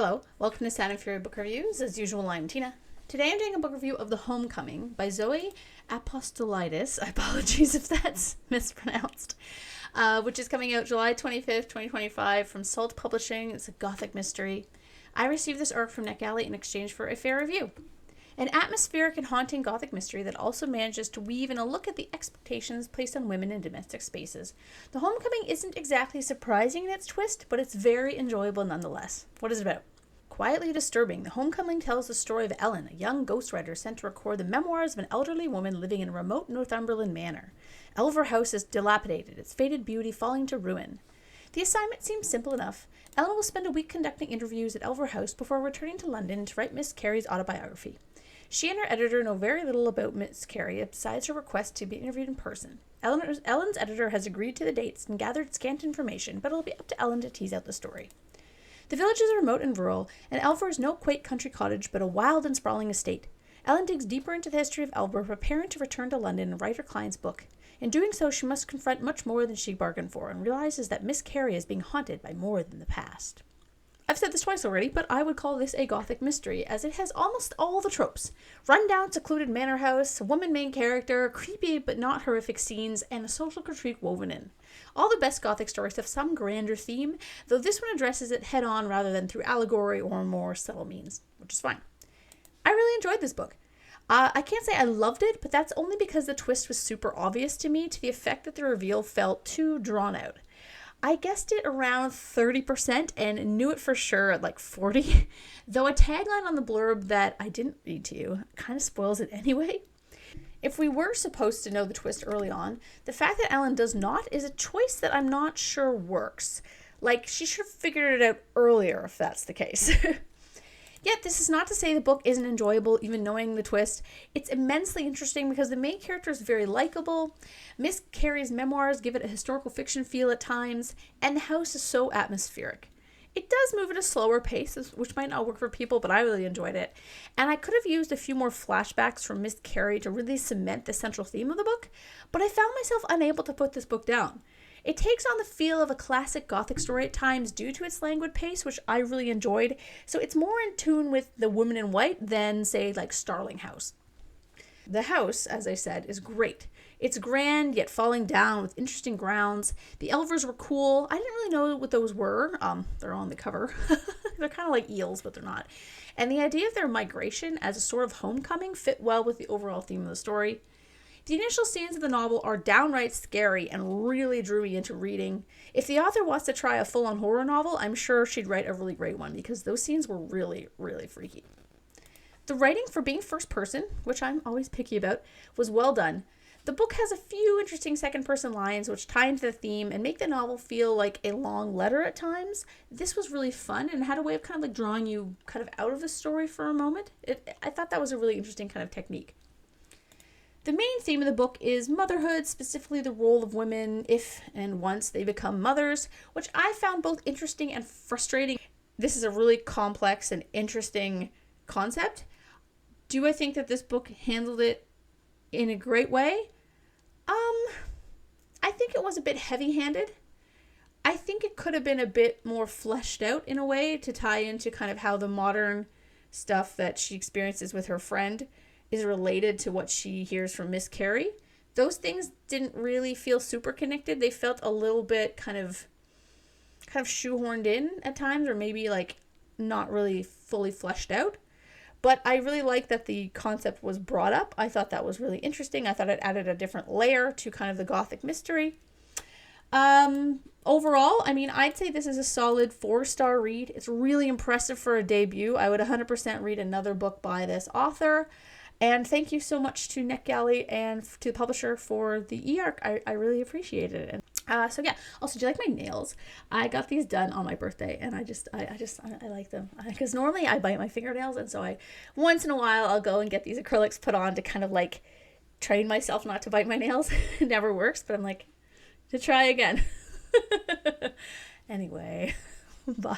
Hello, welcome to Sound and Fury Book Reviews. As usual, I'm Tina. Today I'm doing a book review of The Homecoming by Zoe Apostolides. Apologies if that's mispronounced. Which is coming out July 25th, 2025 from Salt Publishing. It's a Gothic mystery. I received this arc from NetGalley in exchange for a fair review. An atmospheric and haunting Gothic mystery that also manages to weave in a look at the expectations placed on women in domestic spaces. The Homecoming isn't exactly surprising in its twist, but it's very enjoyable nonetheless. What is it about? Quietly disturbing, The Homecoming tells the story of Ellen, a young ghostwriter sent to record the memoirs of an elderly woman living in a remote Northumberland manor. Elver House is dilapidated, its faded beauty falling to ruin. The assignment seems simple enough. Ellen will spend a week conducting interviews at Elver House before returning to London to write Miss Carey's autobiography. She and her editor know very little about Miss Carey besides her request to be interviewed in person. Ellen's editor has agreed to the dates and gathered scant information, but it'll be up to Ellen to tease out the story. The village is remote and rural, and Elver is no quaint country cottage, but a wild and sprawling estate. Ellen digs deeper into the history of Elver, preparing to return to London and write her client's book. In doing so, she must confront much more than she bargained for, and realizes that Miss Carey is being haunted by more than the past. I've said this twice already, but I would call this a Gothic mystery, as it has almost all the tropes. Rundown, secluded manor house, a woman main character, creepy but not horrific scenes, and a social critique woven in. All the best Gothic stories have some grander theme, though this one addresses it head-on rather than through allegory or more subtle means, which is fine. I really enjoyed this book. I can't say I loved it, but that's only because the twist was super obvious to me, to the effect that the reveal felt too drawn out. I guessed it around 30% and knew it for sure at like 40, though a tagline on the blurb that I didn't read to you kind of spoils it anyway. If we were supposed to know the twist early on, the fact that Ellen does not is a choice that I'm not sure works. Like, she should have figured it out earlier if that's the case. Yet, this is not to say the book isn't enjoyable, even knowing the twist. It's immensely interesting because the main character is very likable, Miss Carey's memoirs give it a historical fiction feel at times, and the house is so atmospheric. It does move at a slower pace, which might not work for people, but I really enjoyed it. And I could have used a few more flashbacks from Miss Carey to really cement the central theme of the book, but I found myself unable to put this book down. It takes on the feel of a classic Gothic story at times due to its languid pace, which I really enjoyed, so it's more in tune with The Woman in White than, say, like Starling House. The house, as I said, is great. It's grand, yet falling down with interesting grounds. The Elvers were cool. I didn't really know what those were. They're on the cover. They're kind of like eels, but they're not. And the idea of their migration as a sort of homecoming fit well with the overall theme of the story. The initial scenes of the novel are downright scary and really drew me into reading. If the author wants to try a full-on horror novel, I'm sure she'd write a really great one because those scenes were really, really freaky. The writing, for being first person, which I'm always picky about, was well done. The book has a few interesting second-person lines which tie into the theme and make the novel feel like a long letter at times. This was really fun and had a way of kind of like drawing you kind of out of the story for a moment. I thought that was a really interesting kind of technique. The main theme of the book is motherhood, specifically the role of women if and once they become mothers, which I found both interesting and frustrating. This is a really complex and interesting concept. Do I think that this book handled it in a great way? I think it was a bit heavy-handed. I think it could have been a bit more fleshed out in a way to tie into kind of how the modern stuff that she experiences with her friend is related to what she hears from Miss Carey. Those things didn't really feel super connected. They felt a little bit kind of shoehorned in at times, or maybe like not really fully fleshed out. But I really like that the concept was brought up. I thought that was really interesting. I thought it added a different layer to kind of the Gothic mystery. Overall, I mean, I'd say this is a solid 4-star read. It's really impressive for a debut. I would 100% read another book by this author. And thank you so much to NetGalley and to the publisher for the e-arc. I really appreciated it. So yeah. Also, do you like my nails? I got these done on my birthday, and I like them because normally I bite my fingernails, and so once in a while I'll go and get these acrylics put on to kind of like train myself not to bite my nails. It never works, but I'm like, to try again. Anyway, bye.